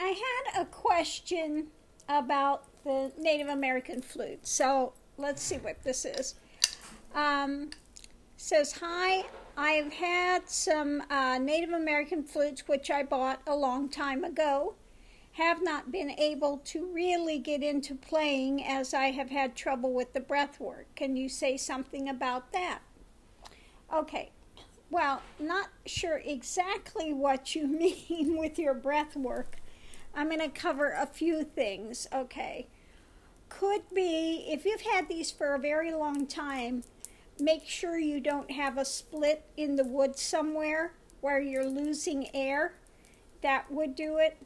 I had a question about the Native American flute. So let's see what this is. Says, hi, I've had some Native American flutes which I bought a long time ago. Have not been able to really get into playing as I have had trouble with the breath work. Can you say something about that? Okay, well, not sure exactly what you mean with your breath work. I'm going to cover a few things, okay. Could be, if you've had these for a very long time, make sure you don't have a split in the wood somewhere where you're losing air. That would do it.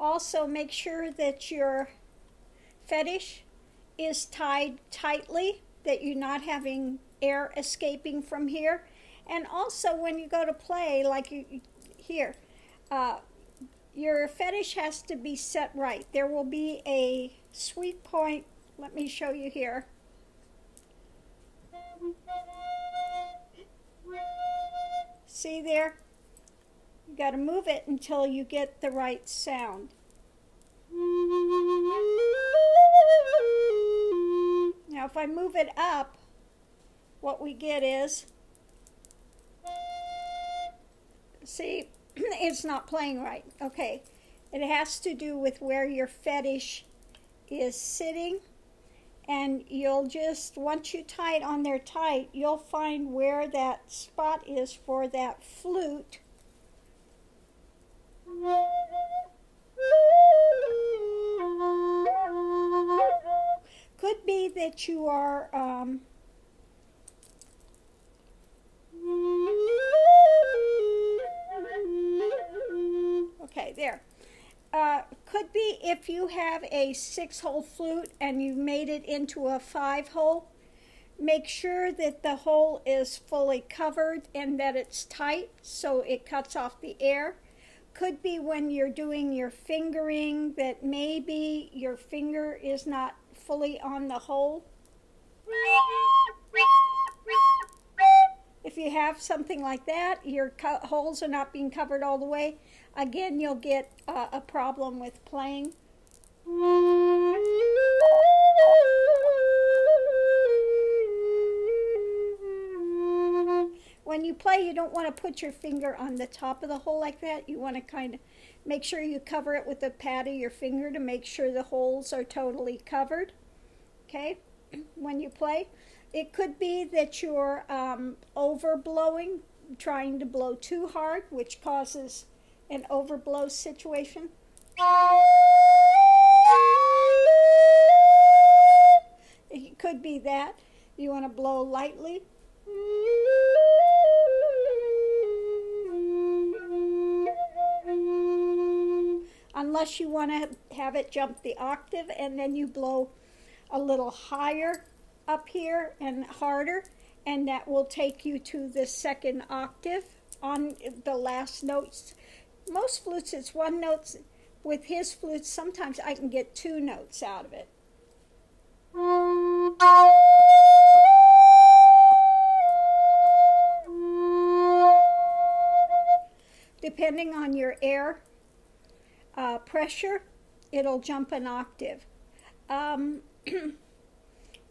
Also, make sure that your fetish is tied tightly, that you're not having air escaping from here. And also, when you go to play, like here, your fetish has to be set right. There will be a sweet point. Let me show you here. See there? You got to move it until you get the right sound. Now, if I move it up, what we get is, see, it's not playing right. Okay, it has to do with where your fetish is sitting, and you'll just, once you tie it on there tight, you'll find where that spot is for that flute. Could be that you are okay, there. Could be if you have a 6-hole flute and you made it into a 5-hole. Make sure that the hole is fully covered and that it's tight so it cuts off the air. Could be when you're doing your fingering that maybe your finger is not fully on the hole. If you have something like that, your holes are not being covered all the way, again, you'll get a problem with playing. When you play, you don't want to put your finger on the top of the hole like that. You want to kind of make sure you cover it with the pad of your finger to make sure the holes are totally covered, okay, when you play. It could be that you're overblowing, trying to blow too hard, which causes an overblow situation. It could be that. You want to blow lightly. Unless you want to have it jump the octave and then you blow a little higher up here and harder, and that will take you to the second octave on the last notes. Most flutes it's 1 note. With his flutes, sometimes I can get 2 notes out of it. Depending on your air pressure, it'll jump an octave.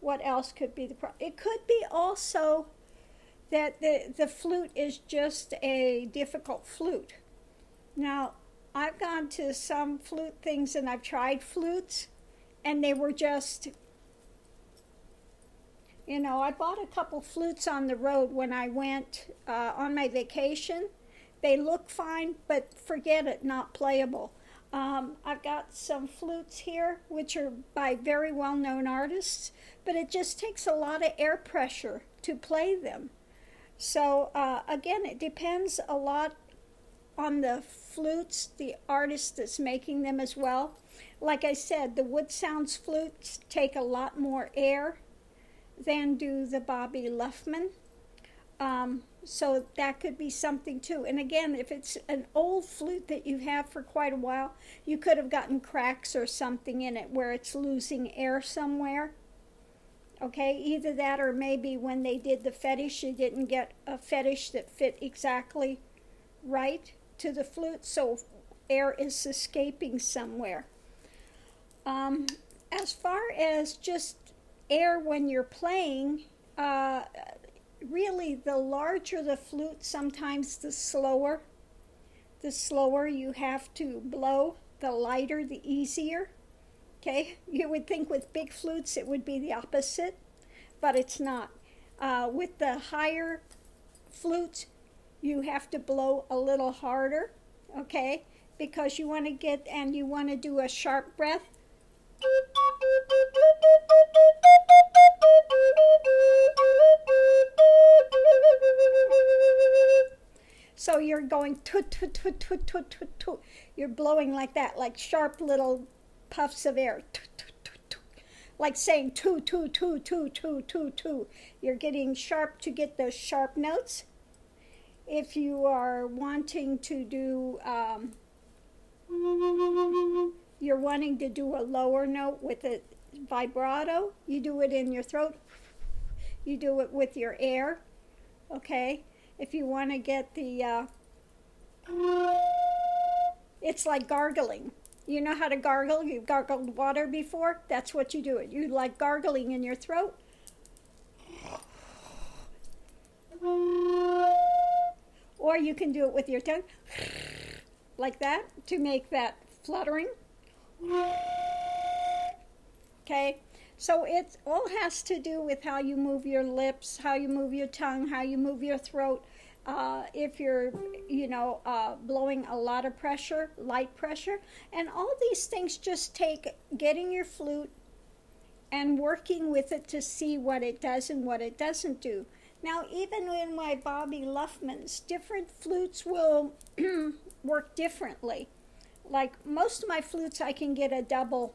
What else could be the problem? It could be also that the flute is just a difficult flute. Now, I've gone to some flute things and I've tried flutes, and they were just, you know, I bought a couple flutes on the road when I went on my vacation. They look fine, but forget it, not playable. I've got some flutes here, which are by very well-known artists, but it just takes a lot of air pressure to play them. So, again, it depends a lot on the flutes, the artist that's making them as well. Like I said, the Wood Sounds flutes take a lot more air than do the Bobby Luffman. So that could be something too. And again, if it's an old flute that you have for quite a while, you could have gotten cracks or something in it where it's losing air somewhere. Okay, either that or maybe when they did the fetish, you didn't get a fetish that fit exactly right to the flute. So air is escaping somewhere. As far as just air when you're playing, really the larger the flute, sometimes the slower you have to blow, the lighter, the easier. Okay, you would think with big flutes it would be the opposite, but it's not. With the higher flutes, you have to blow a little harder, okay, because you want to get, and you want to do a sharp breath. So you're going toot, toot, toot, toot, toot, toot, toot. You're blowing like that, like sharp little puffs of air. Toot, toot, toot, toot. Like saying toot, toot, toot, toot, toot, toot, toot. You're getting sharp to get those sharp notes. If you are wanting to do, you're wanting to do a lower note with a vibrato, you do it in your throat. You do it with your air, okay? If you want to get the, it's like gargling. You know how to gargle? You've gargled water before? That's what you do it. You like gargling in your throat. Or you can do it with your tongue, like that, to make that fluttering. Okay? So it all has to do with how you move your lips, how you move your tongue, how you move your throat. If you're, blowing a lot of pressure, light pressure. And all these things just take getting your flute and working with it to see what it does and what it doesn't do. Now, even in my Bobby Luffmans, different flutes will work differently. Like most of my flutes, I can get a double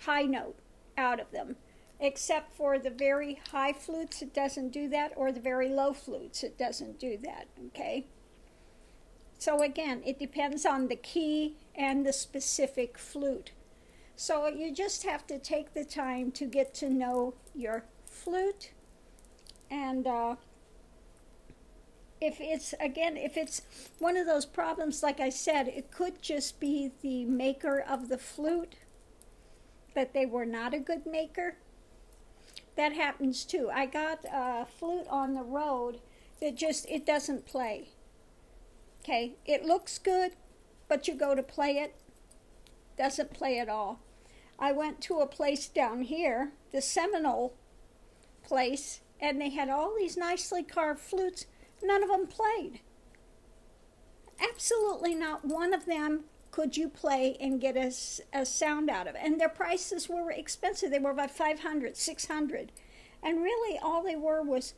high note out of them, except for the very high flutes, it doesn't do that, or the very low flutes, it doesn't do that, okay? So again, it depends on the key and the specific flute. So you just have to take the time to get to know your flute, and if it's one of those problems, like I said, it could just be the maker of the flute, that they were not a good maker. That happens too. I got a flute on the road that it doesn't play. Okay, it looks good, but you go to play it, doesn't play at all. I went to a place down here, the Seminole place, and they had all these nicely carved flutes. None of them played. Absolutely not one of them could you play and get a sound out of it. And their prices were expensive. They were about $500, $600. And really all they were was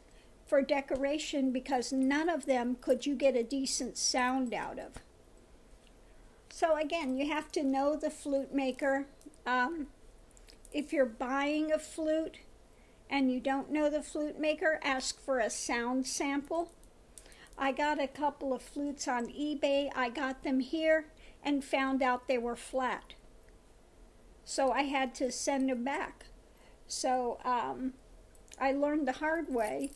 for decoration, because none of them could you get a decent sound out of. So again, you have to know the flute maker. If you're buying a flute and you don't know the flute maker, ask for a sound sample. I got a couple of flutes on eBay. I got them here and found out they were flat. So I had to send them back. So I learned the hard way.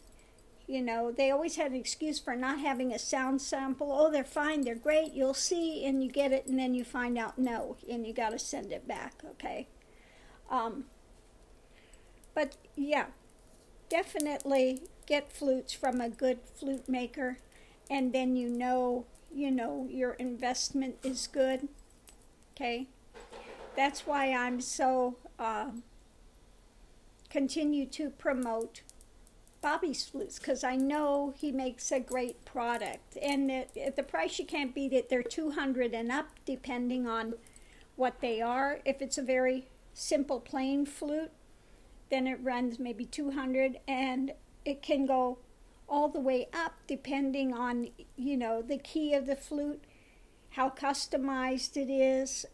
You know, they always had an excuse for not having a sound sample. Oh, they're fine, they're great, you'll see, and you get it, and then you find out no, and you got to send it back, okay? But yeah, definitely get flutes from a good flute maker, and then you know your investment is good, okay? That's why I'm so continue to promote Bobby's flutes, because I know he makes a great product, and at the price you can't beat it. They're $200 and up, depending on what they are. If it's a very simple plain flute, then it runs maybe $200, and it can go all the way up depending on the key of the flute, how customized it is,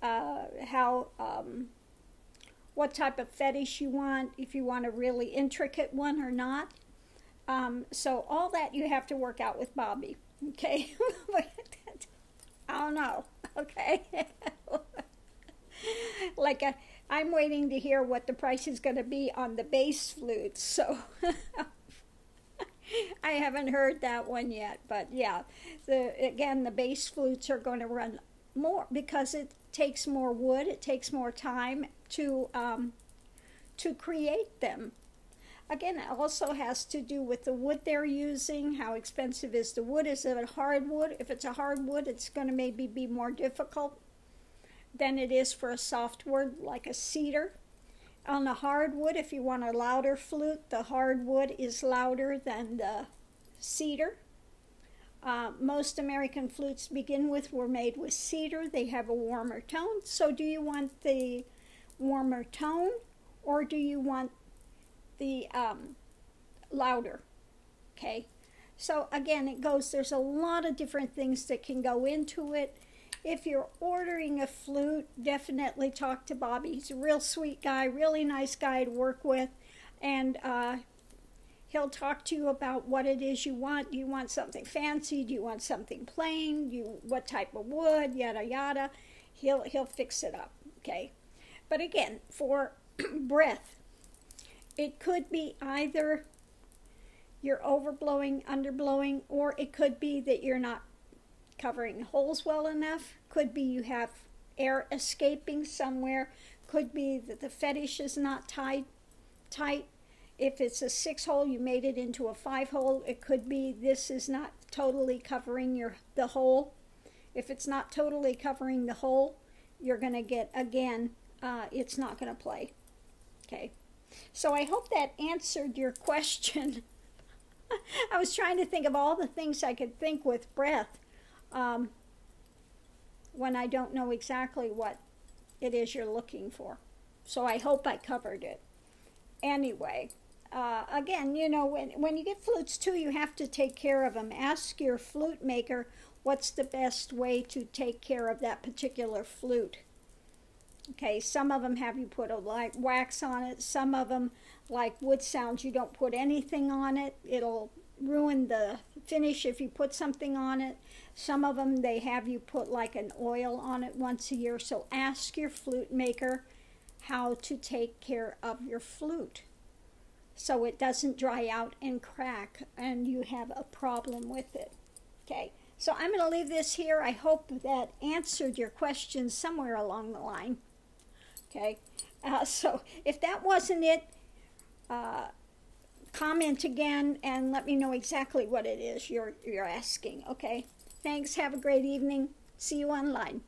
what type of fetish you want, if you want a really intricate one or not. So all that you have to work out with Bobby, okay? I don't know, okay? I'm waiting to hear what the price is going to be on the bass flutes, so I haven't heard that one yet, but yeah, again, the bass flutes are going to run more because it takes more wood, it takes more time to create them. Again, it also has to do with the wood they're using. How expensive is the wood? Is it a hardwood? If it's a hardwood, it's going to maybe be more difficult than it is for a softwood like a cedar. On the hardwood, if you want a louder flute, the hardwood is louder than the cedar. Most American flutes to begin with were made with cedar. They have a warmer tone. So do you want the warmer tone, or do you want the louder? Okay, so again, there's a lot of different things that can go into it. If you're ordering a flute, definitely talk to Bobby. He's a real sweet guy, really nice guy to work with, and he'll talk to you about what it is you want. Do you want something fancy? Do you want something plain? What type of wood? Yada yada. He'll fix it up. Okay, but again, for breath, it could be either you're overblowing, underblowing, or it could be that you're not covering holes well enough. Could be you have air escaping somewhere. Could be that the fetish is not tight. If it's a 6-hole, you made it into a 5-hole. It could be this is not totally covering the hole. If it's not totally covering the hole, you're going to get, again, it's not going to play. Okay. So I hope that answered your question. I was trying to think of all the things I could think with breath when I don't know exactly what it is you're looking for. So I hope I covered it. Anyway, again, you know, when you get flutes too, you have to take care of them. Ask your flute maker what's the best way to take care of that particular flute. Okay, some of them have you put a wax on it. Some of them, like wood sounds, you don't put anything on it. It'll ruin the finish if you put something on it. Some of them, they have you put like an oil on it once a year. So ask your flute maker how to take care of your flute so it doesn't dry out and crack and you have a problem with it. Okay, so I'm going to leave this here. I hope that answered your question somewhere along the line. Okay, so if that wasn't it, comment again and let me know exactly what it is you're asking. Okay, thanks. Have a great evening. See you online.